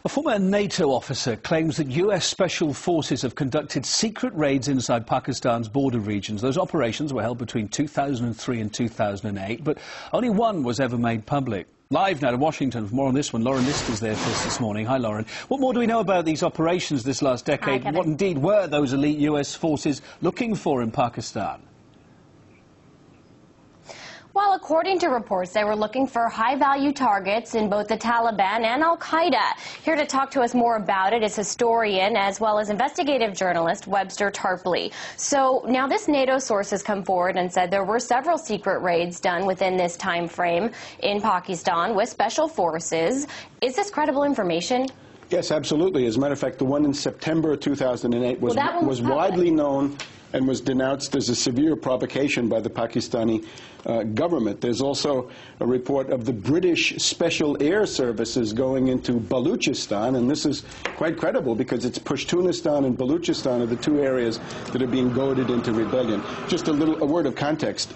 A former NATO officer claims that US special forces have conducted secret raids inside Pakistan's border regions. Those operations were held between 2003 and 2008, but only one was ever made public. Live now to Washington for more on this one. Lauren List is there for us this morning. Hi, Lauren. What more do we know about these operations this last decade? Hi, what indeed were those elite US forces looking for in Pakistan? Well, according to reports, they were looking for high-value targets in both the Taliban and Al-Qaeda. Here to talk to us more about it is historian as well as investigative journalist Webster Tarpley. So now this NATO source has come forward and said there were several secret raids done within this time frame in Pakistan with special forces. Is this credible information? Yes, absolutely. As a matter of fact, the one in September 2008 was widely known and was denounced as a severe provocation by the Pakistani government. There's also a report of the British Special Air Services going into Balochistan, and this is quite credible because it's Pashtunistan and Balochistan are the two areas that are being goaded into rebellion. Just a word of context.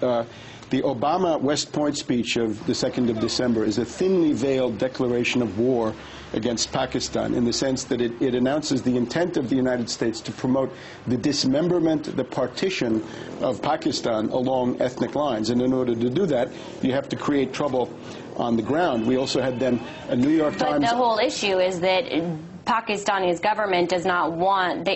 The Obama West Point speech of the 2nd of December is a thinly veiled declaration of war against Pakistan in the sense that it announces the intent of the United States to promote the dismemberment, the partition of Pakistan along ethnic lines. And in order to do that, you have to create trouble on the ground. We also had then a New York Times... But the whole issue is that Pakistani's government does not want...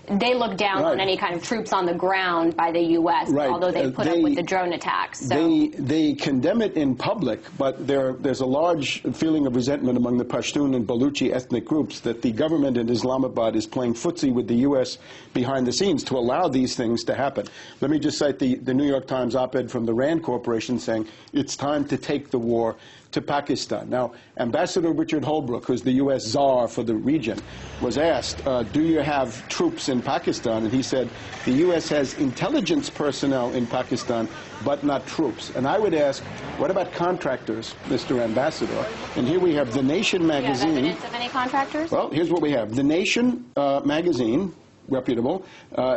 They look down on any kind of troops on the ground by the U.S., although they put up with the drone attacks. So. They condemn it in public, but there's a large feeling of resentment among the Pashtun and Baluchi ethnic groups that the government in Islamabad is playing footsie with the U.S. behind the scenes to allow these things to happen. Let me just cite the New York Times op-ed from the Rand Corporation saying it's time to take the war to Pakistan. Now, Ambassador Richard Holbrooke, who's the U.S. czar for the region, was asked, do you have troops in Pakistan? And he said, the U.S. has intelligence personnel in Pakistan, but not troops. And I would ask, what about contractors, Mr. Ambassador? And here we have The Nation magazine. Do you have evidence of any contractors? Well, here's what we have. The Nation magazine, reputable,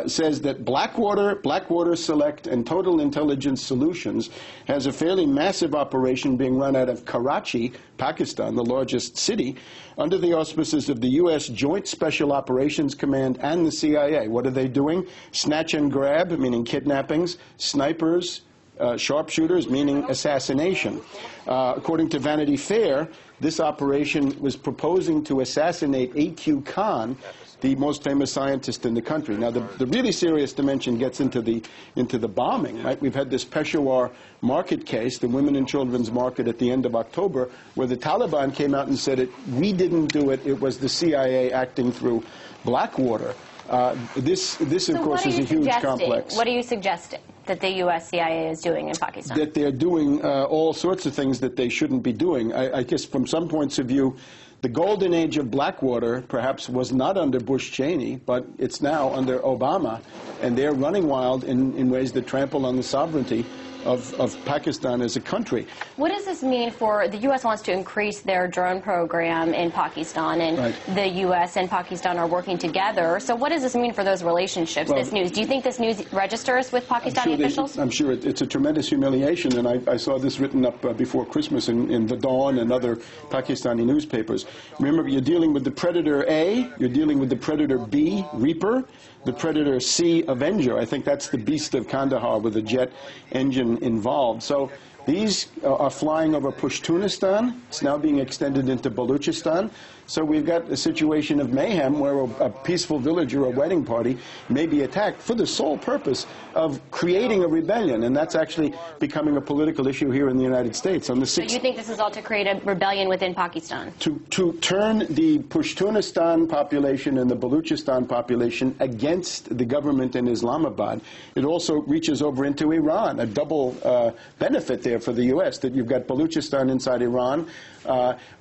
says that Blackwater Select and Total Intelligence Solutions has a fairly massive operation being run out of Karachi, Pakistan, the largest city, under the auspices of the U.S. Joint Special Operations Command and the CIA. What are they doing? Snatch and grab, meaning kidnappings, snipers, sharpshooters, meaning assassination. According to Vanity Fair, this operation was proposing to assassinate A.Q. Khan, the most famous scientist in the country. Now, the really serious dimension gets into the bombing, right? We've had this Peshawar market case, the women and children's market at the end of October, where the Taliban came out and said we didn't do it, it was the CIA acting through Blackwater. This of course, is a huge complex. What are you suggesting that the U.S. CIA is doing in Pakistan? That they're doing all sorts of things that they shouldn't be doing. I guess from some points of view, the golden age of Blackwater perhaps was not under Bush-Cheney, but it's now under Obama, and they're running wild in ways that trample on the sovereignty of Pakistan as a country. What does this mean for the U.S. wants to increase their drone program in Pakistan, and the U.S. and Pakistan are working together. So what does this mean for those relationships, this news? Do you think this news registers with Pakistani officials? I'm sure it's a tremendous humiliation, and I saw this written up before Christmas in The Dawn and other Pakistani newspapers. Remember, you're dealing with the Predator A, you're dealing with the Predator B, Reaper, the Predator C, Avenger. I think that's the Beast of Kandahar with a jet engine involved. So these are flying over Pashtunistan. It's now being extended into Balochistan. So we've got a situation of mayhem where a peaceful village or a wedding party may be attacked for the sole purpose of creating a rebellion. And that's actually becoming a political issue here in the United States. On the So you think this is all to create a rebellion within Pakistan? To turn the Pashtunistan population and the Balochistan population against the government in Islamabad. It also reaches over into Iran, a double benefit there for the U.S., that you've got Balochistan inside Iran.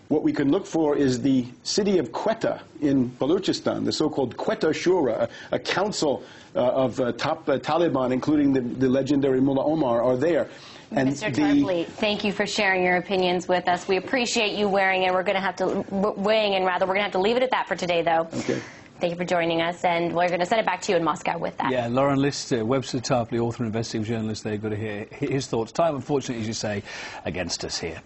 What we can look for is the city of Quetta in Balochistan, the so-called Quetta Shura, a council of top Taliban, including the legendary Mullah Omar, are there. And Mr. Tarpley, thank you for sharing your opinions with us. We appreciate you weighing in. We're going to have to leave it at that for today, though. Okay. Thank you for joining us, and we're going to send it back to you in Moscow with that. Yeah, Lauren List, Webster Tarpley, author and investigative journalist there. Good to hear his thoughts. Time, unfortunately, as you say, against us here.